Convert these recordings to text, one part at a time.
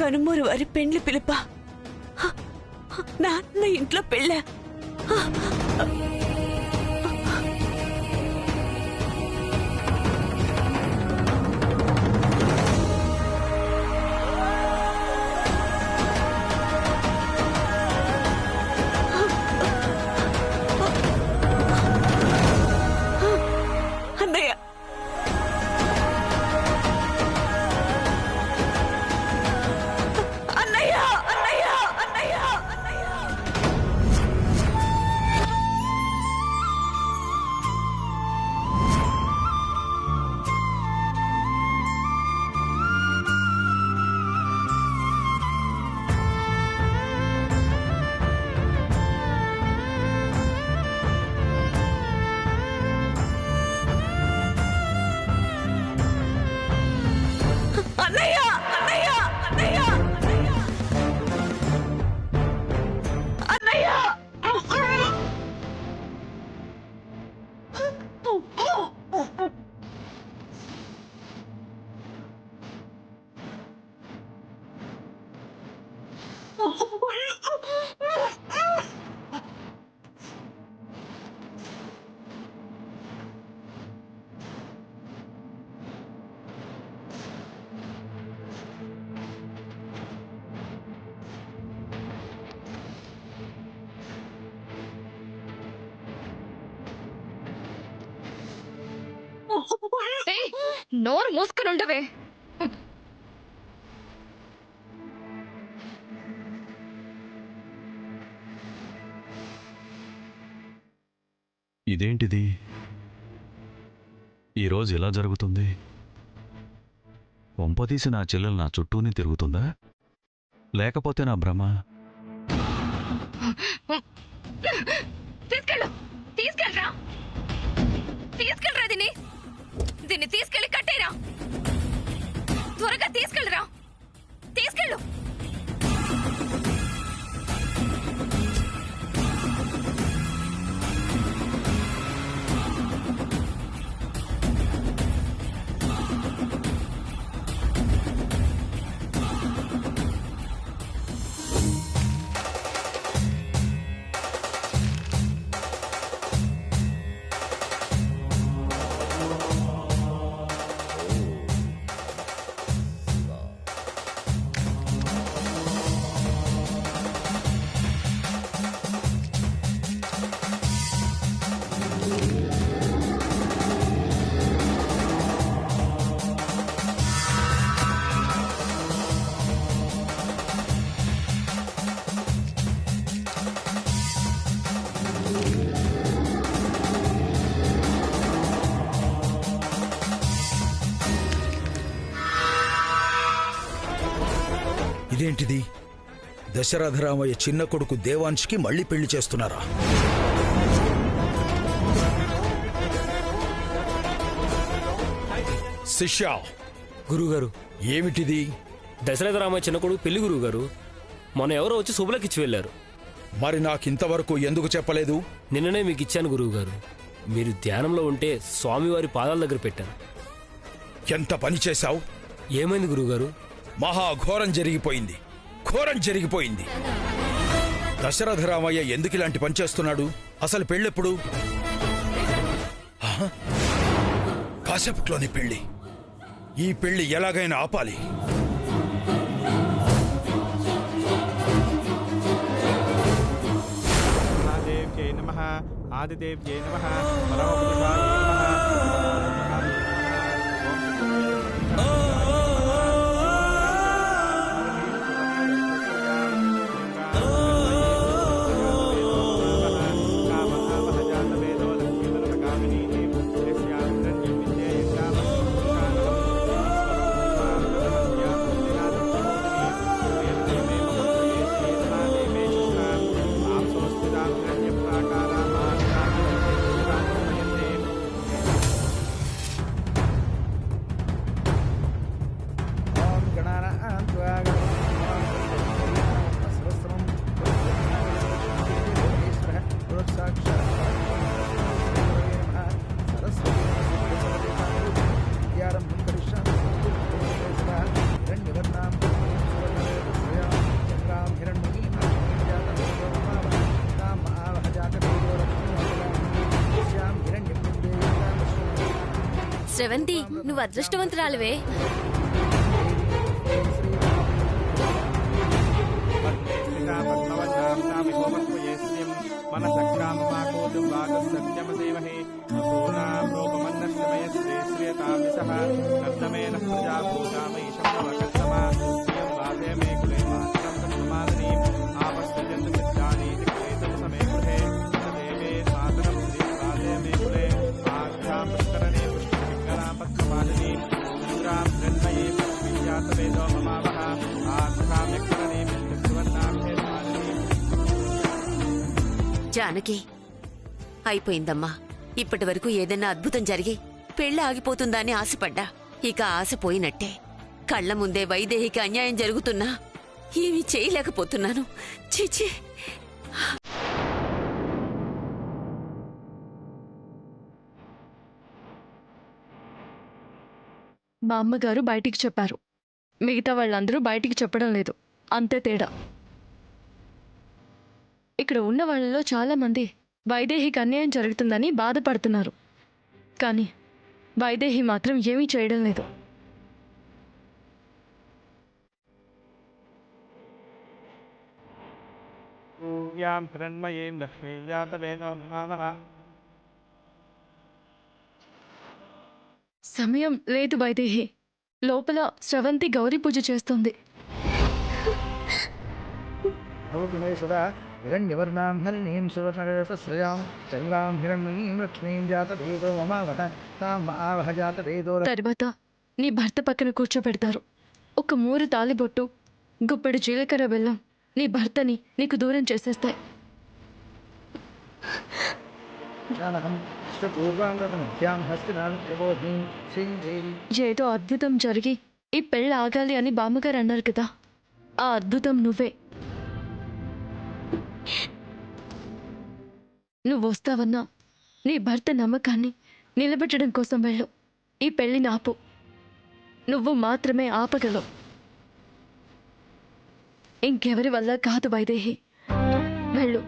కనుమూరు వారి పెండ్లి పిలుప. నాన్న ఇంట్లో పెళ్ళ. అన్నయ్య, అన్నయ్య, అన్నయ్య, అన్నయ్య, అన్నయ్య. అన్నయ్య, అన్నయ్య, అన్నయ్య, అన్నయ్య, అన్నయ్య. ఏయ్, నోరు మూసుకుని ఉండవే. ఇదేంటిది? ఈరోజు ఇలా జరుగుతుంది? వంపదీసి నా చెల్లెలు నా చుట్టూనే తిరుగుతుందా, లేకపోతే నా భ్రమ? తీసుకెళ్ళు, తీసుకెళ్ళరా, తీసుకెళ్ళరా. దీన్ని తీసుకెళ్ళి కట్టేరా. త్వరగా తీసుకెళ్ళరా, తీసుకెళ్ళు. ఇదేంటిది? దశరథరామయ్య చిన్న కొడుకు దేవాంశ్కి మళ్ళీ పెళ్లి చేస్తున్నారా? శిష్య, గురువుగారు, ఏమిటిది? దశరథరామయ్య చిన్న కొడుకు పెళ్లి గురువుగారు. మొన్న ఎవరో వచ్చి శుభలకిచ్చి వెళ్ళారు. మరి నాకింతవరకు ఎందుకు చెప్పలేదు? నిన్ననే మీకు ఇచ్చాను గురువుగారు. మీరు ధ్యానంలో ఉంటే స్వామివారి పాదాల దగ్గర పెట్టాను. ఎంత పని చేశావు? ఏమైంది గురువుగారు? మహాఘోరం జరిగిపోయింది, ఘోరం జరిగిపోయింది. దశరథరామయ్య ఎందుకు ఇలాంటి పని చేస్తున్నాడు? అసలు పెళ్ళెప్పుడు? కాసేపట్లోని పెళ్లి. ఈ పెళ్లి ఎలాగైనా ఆపాలి. మహాదేవ్యై నమః, ఆదిదేవ్యై నమః, పరమపురుషాయ నమః. శ్రవంతి నువ్వు అదృష్టవంతురాలివే. జానకి, అయిపోయిందమ్మా. ఇప్పటి వరకు ఏదైనా అద్భుతం జరిగి పెళ్లి ఆగిపోతుందా అని ఆశపడ్డా. ఇక ఆశ పోయినట్టే. కళ్ల ముందే వైదేహికి అన్యాయం జరుగుతున్నా ఏమీ చేయలేకపోతున్నాను. చీచీ. మా అమ్మగారు బయటికి చెప్పారు, మిగతా వాళ్ళందరూ బయటికి చెప్పడం లేదు. అంతే తేడా. ఇక్కడ ఉన్న వాళ్ళలో చాలామంది వైదేహికి అన్యాయం జరుగుతుందని బాధపడుతున్నారు, కానీ వైదేహి మాత్రం ఏమీ చేయడం లేదు. సమయం లేదు వైదేహి. లోపల శ్రవంతి గౌరీ పూజ చేస్తుంది. తర్వాత నీ భర్త పక్కన కూర్చోబెడతారు. ఒక మూరు తాలిబొట్టు, గుప్పెడు జీలకర్ర బెల్లం నీ భర్తని నీకు దూరం చేసేస్తాయి. ఏదో అద్భుతం జరిగి ఈ పెళ్ళి ఆగాలి అని బామ్మగారు అన్నారు కదా, ఆ అద్భుతం నువ్వే. నువ్వు వస్తావన్నా నీ భర్త నమ్మకాన్ని నిలబెట్టడం కోసం వెళ్ళు. ఈ పెళ్లిని ఆపు. నువ్వు మాత్రమే ఆపగలవు. ఇంకెవరి వల్ల కాదు వైదేహి. వెళ్ళు.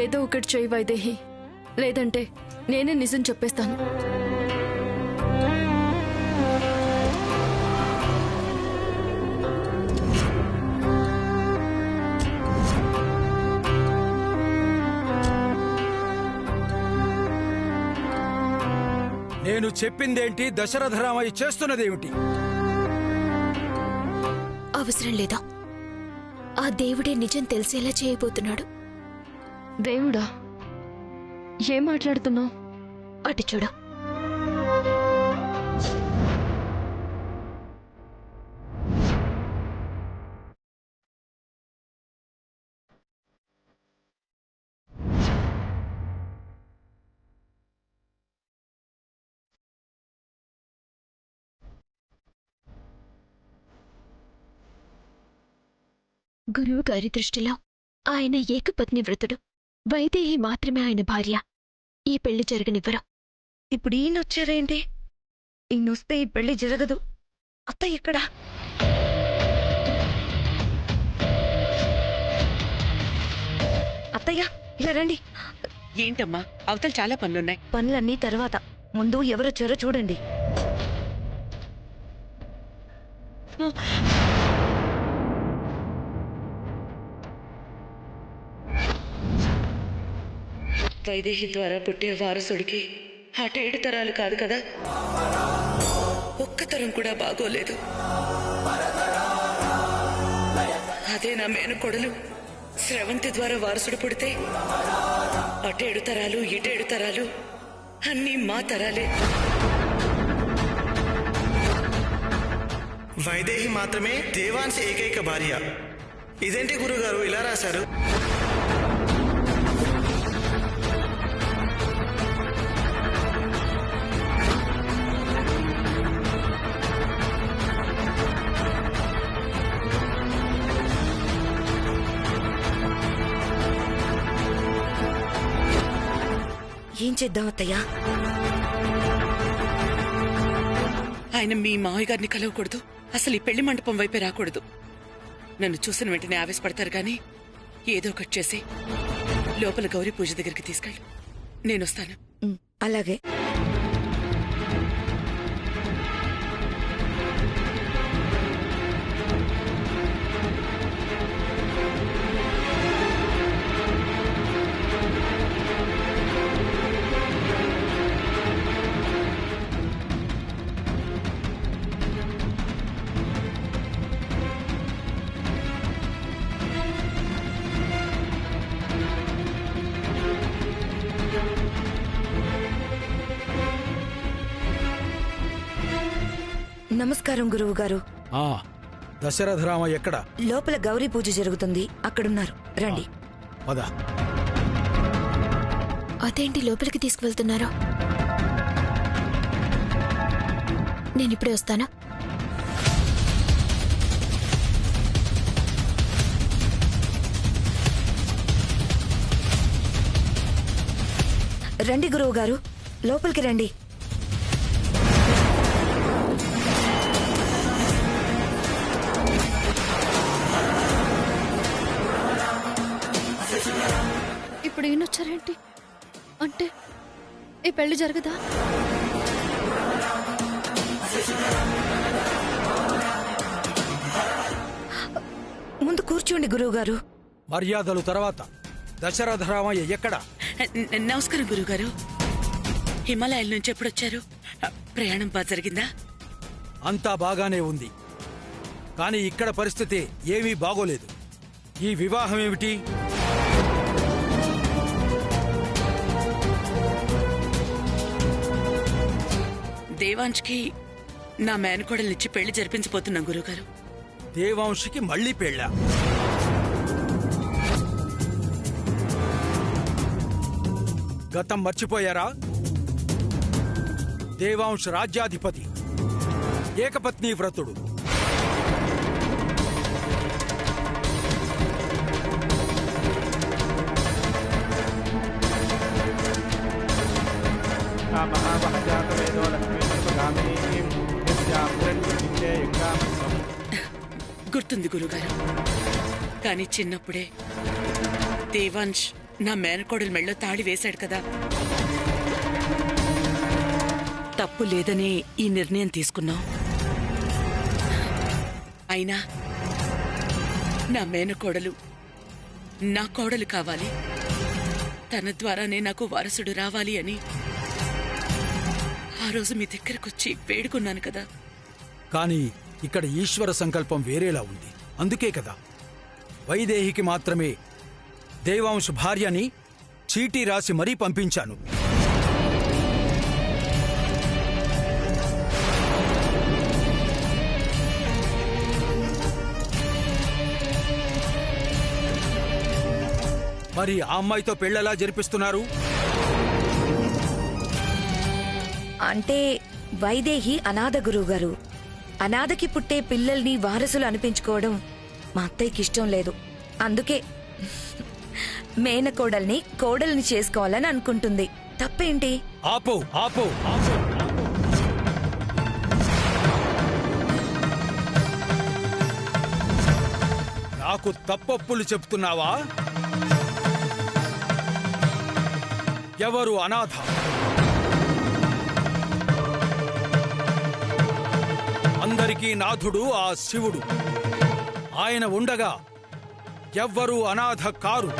ఏదో ఒకటి చేయి వైదేహి, లేదంటే నేనే నిజం చెప్పేస్తాను. నేను చెప్పిందేంటి? దశరథరామయ్య చేస్తున్నదేమిటి? అవసరం లేదా? ఆ దేవుడే నిజం తెలిసేలా చేయబోతున్నాడు. దేవుడా? ఏం మాట్లాడుతున్నావు? అటు చూడు. గురువు గారి దృష్టిలో ఆయన ఏకపత్ని వ్రతుడు. వైదేహి మాత్రమే ఆయన భార్య. ఈ పెళ్లి జరగనివ్వరు. ఇప్పుడు ఈయనొచ్చారేంటి? ఈయనొస్తే ఈ పెళ్లి జరగదు. అత్త ఎక్కడా? అత్తయ్య ఇలా రండి. ఏంటమ్మా, అవతల చాలా పనులున్నాయి. పనులన్నీ తర్వాత, ముందు ఎవరొచ్చారో చూడండి. వైదేహి ద్వారా పుట్టే వారసుడికి అటు 7 తరాలు కాదు కదా, ఒక్క తరం కూడా బాగోలేదు. అదే నా మేనకోడలు శ్రవంతి ద్వారా వారసుడు పుడితే అటు 7 తరాలు ఇటు 7 తరాలు అన్నీ మా తరాలే. వైదేహి మాత్రమే దేవాంశ ఏకైక భార్య. ఇదేంటి గురుగారు ఇలా రాశారు? ఏం చేద్దాం అత్తయ్య? ఆయన మీ మావయ్య గారిని కలవకూడదు. అసలు ఈ పెళ్లి మండపం వైపే రాకూడదు. నన్ను చూసిన వెంటనే ఆవేశపడతారు కానీ ఏదో ఒకటి చేసి లోపల గౌరీ పూజ దగ్గరికి తీసుకెళ్ళు. నేనొస్తాను. అలాగే. నమస్కారం గురువు గారు. దశరథరామ ఎక్కడ? లోపల గౌరీ పూజ జరుగుతుంది, అక్కడున్నారు. రండి. పద. అదేంటి లోపలికి తీసుకువెళ్తున్నారో? నేనిప్పుడే వస్తాను. రండి గురువు గారు, లోపలికి రండి. ఇప్పుడు ఈయనొచ్చారేంటి? అంటే ఈ పెళ్లి జరగదా? ముందు కూర్చోండి గురువు గారు. మర్యాదలు తర్వాత. దశరథరామయ్య ఎక్కడ? నమస్కారం గురుగారు. హిమాలయాల నుంచి ఎప్పుడొచ్చారు? ప్రయాణం బాగా జరిగిందా? అంతా బాగానే ఉంది, కానీ ఇక్కడ పరిస్థితి ఏమీ బాగోలేదు. ఈ వివాహం ఏమిటి? దేవాంష్కి నా మేనకోడల్నిచ్చి పెళ్లి జరిపించబోతున్నాం గురుగారు. దేవాంశికి మళ్ళీ పెళ్ళా? గతం మర్చిపోయారా? దేవాంశ్ రాజ్యాధిపతి, ఏకపత్ని వ్రతుడు. గుర్తుంది గురుగారు, కానీ చిన్నప్పుడే దేవాంశ్ నా మేనకోడలు మెళ్ళో తాళి వేశాడు కదా. తప్పు లేదని ఈ నిర్ణయం తీసుకున్నాం. అయినా నా మేనకోడలు నా కోడలు కావాలి, తన ద్వారానే నాకు వారసుడు రావాలి అని ఆ రోజు మీ దగ్గరకొచ్చి వేడుకున్నాను కదా. కానీ ఇక్కడ ఈశ్వర సంకల్పం వేరేలా ఉంది. అందుకే కదా వైదేహికి మాత్రమే దేవాంశ భార్యని చీటీ రాసి మరీ పంపించాను. మరి ఆ అమ్మాయితో పెళ్ళెలా జరిపిస్తున్నారు? అంటే వైదేహి అనాథ గురువు గారు. అనాథకి పుట్టే పిల్లల్ని వారసులు అనిపించుకోవడం మా అత్తయ్యకి ఇష్టం లేదు. అందుకే మేనకోడల్ని కోడల్ని చేసుకోవాలని అనుకుంటుంది. తప్పేంటి? ఆపో ఆపో ఆపో. నాకు తప్పొప్పులు చెప్తున్నావా? ఎవరు అనాథ? అందరికీ నాథుడు ఆ శివుడు. ఆయన ఉండగా ఎవ్వరూ అనాథ కారు.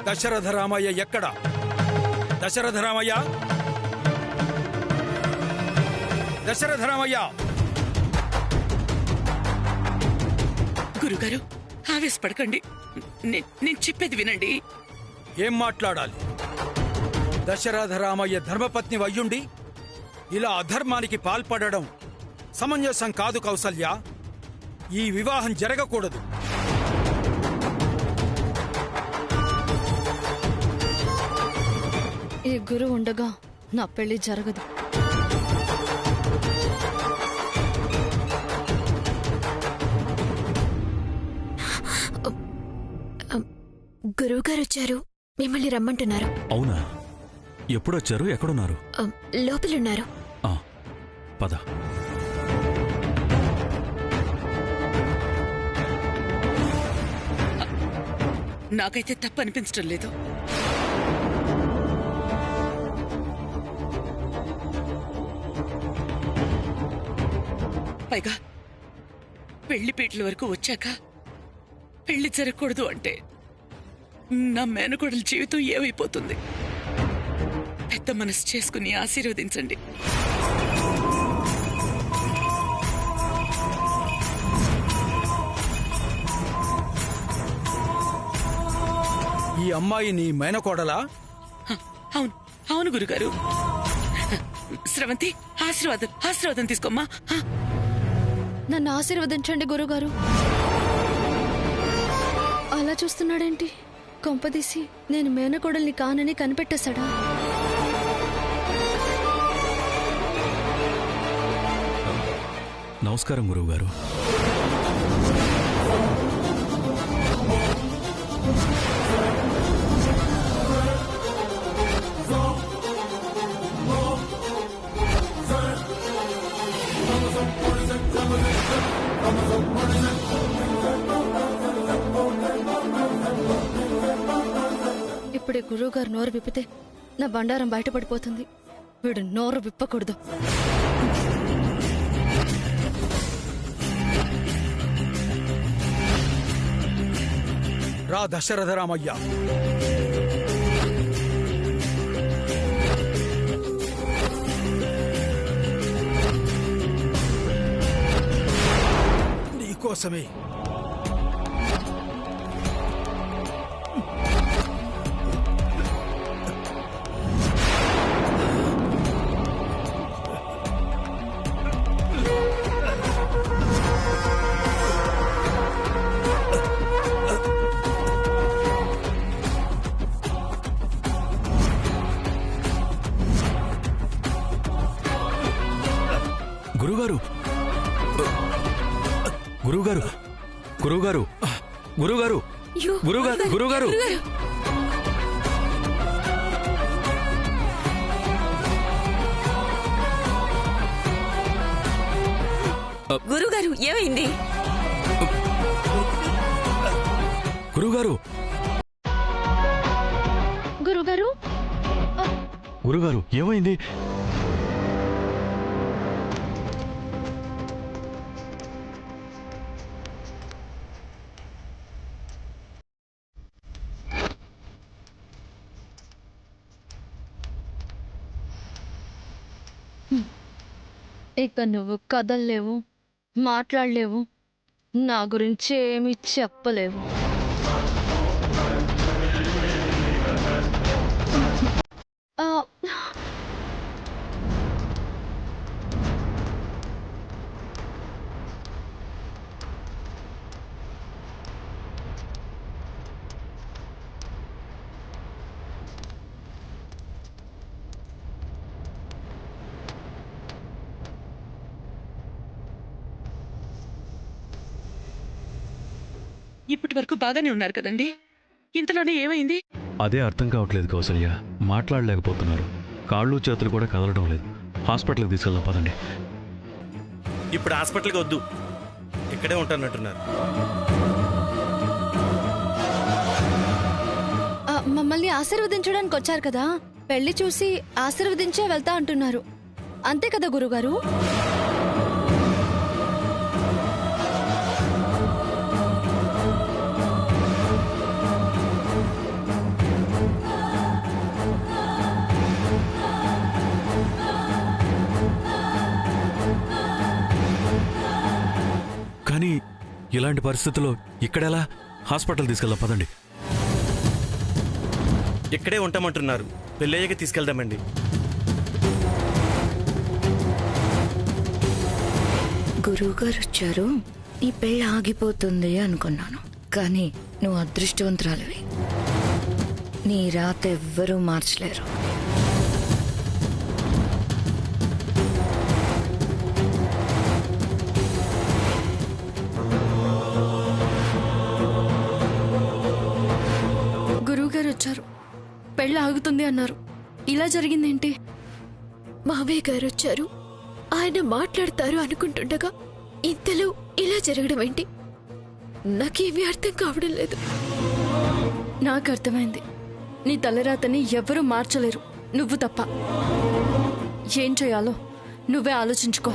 దశరథరామయ్య ఎక్కడ? దశరథరామయ్య, దశరథరామయ్య! గురుగారు ఆవేశపడకండి, నేను చెప్పేది వినండి. ఏం మాట్లాడాలి? దశరథరామయ్య ధర్మపత్ని వయ్యుండి ఇలా అధర్మానికి పాల్పడడం సమంజసం కాదు కౌసల్య. ఈ వివాహం జరగకూడదు. ఈ గురువు ఉండగా నా పెళ్లి జరగదు. గురువుగారు వచ్చారు, మిమ్మల్ని రమ్మంటున్నారు. అవునా? ఎప్పుడొచ్చారు? ఎక్కడున్నారు? లోపలున్నారు. ఆ, పద. నాకైతే తప్పు అనిపించడం లేదు. పైగా పెళ్లిపీటల వరకు వచ్చాక పెళ్లి జరగకూడదు అంటే నా మేనకోడల జీవితం ఏమైపోతుంది? పెద్ద మనసు చేసుకుని ఆశీర్వదించండి. ఈ అమ్మాయి నీ మేనకోడలా? అవును అవును గురుగారు. స్రవంతి, ఆశీర్వాదం తీసుకోమ్మా. నన్ను ఆశీర్వదించండి గురుగారు. అలా చూస్తున్నాడేంటి? కొంపదీసి నేను మేనకోడల్ని కానని కనిపెట్టేశాడా? నమస్కారం గురువుగారు. ఇప్పుడే గురువుగారు నోరు విప్పితే నా బండారం బయటపడిపోతుంది. వీడు నోరు విప్పకూడదు. రా దశరథరామయ్య. నీకోసమే. గురువుగారు, గురువుగారు, గురువుగారు, గురువుగారు, గురువుగారు, గురువుగారు. గురుగారు ఏమైంది? గురువుగారు, గురుగారు, గురువుగారు ఏమైంది? ఇక నువ్వు కదల్లేవు, మాట్లాడలేవు, నా గురించి ఏమీ చెప్పలేవు. ఇప్పటి వరకు బాగానే ఉన్నారు కదండి, ఇంతలోనే ఏమైంది? అదే అర్థం కావట్లేదు కౌసల్య. మాట్లాడలేకపోతున్నారు. కాళ్ళు చేతులు కూడా కదలడం లేదు. హాస్పిటల్కి తీసుకెళ్దాం పదండి. ఇప్పుడు హాస్పిటల్కి వద్దు, ఇక్కడే ఉంటానంటున్నారు. మమ్మల్ని ఆశీర్వదించడానికి వచ్చారు కదా, పెళ్లి చూసి ఆశీర్వదించే వెళ్తా అంటున్నారు. అంతే కదా గురుగారు? కానీ ఇలాంటి పరిస్థితుల్లో ఇక్కడెలా? హాస్పిటల్ తీసుకెళ్దాం పదండి. ఇక్కడే ఉంటామంటున్నారు. పెళ్ళయ్యాక తీసుకెళ్దామండి. గురువుగారు వచ్చారు, నీ పెళ్ళి ఆగిపోతుంది అనుకున్నాను. కానీ నువ్వు అదృష్టవంతురాలివి. నీ రాత ఎవ్వరూ మార్చలేరు. గురువుగారు వచ్చారు, పెళ్లి ఆగుతుంది అన్నారు. ఇలా జరిగిందేంటి? మావయ్య గారు వచ్చారు, ఆయన మాట్లాడతారు అనుకుంటుండగా ఇంతలో ఇలా జరగడం ఏంటి? నాకేమీ అర్థం కావడం లేదు. నాకు అర్థమైంది. నీ తలరాతని ఎవ్వరూ మార్చలేరు, నువ్వు తప్ప. ఏం చేయాలో నువ్వే ఆలోచించుకో.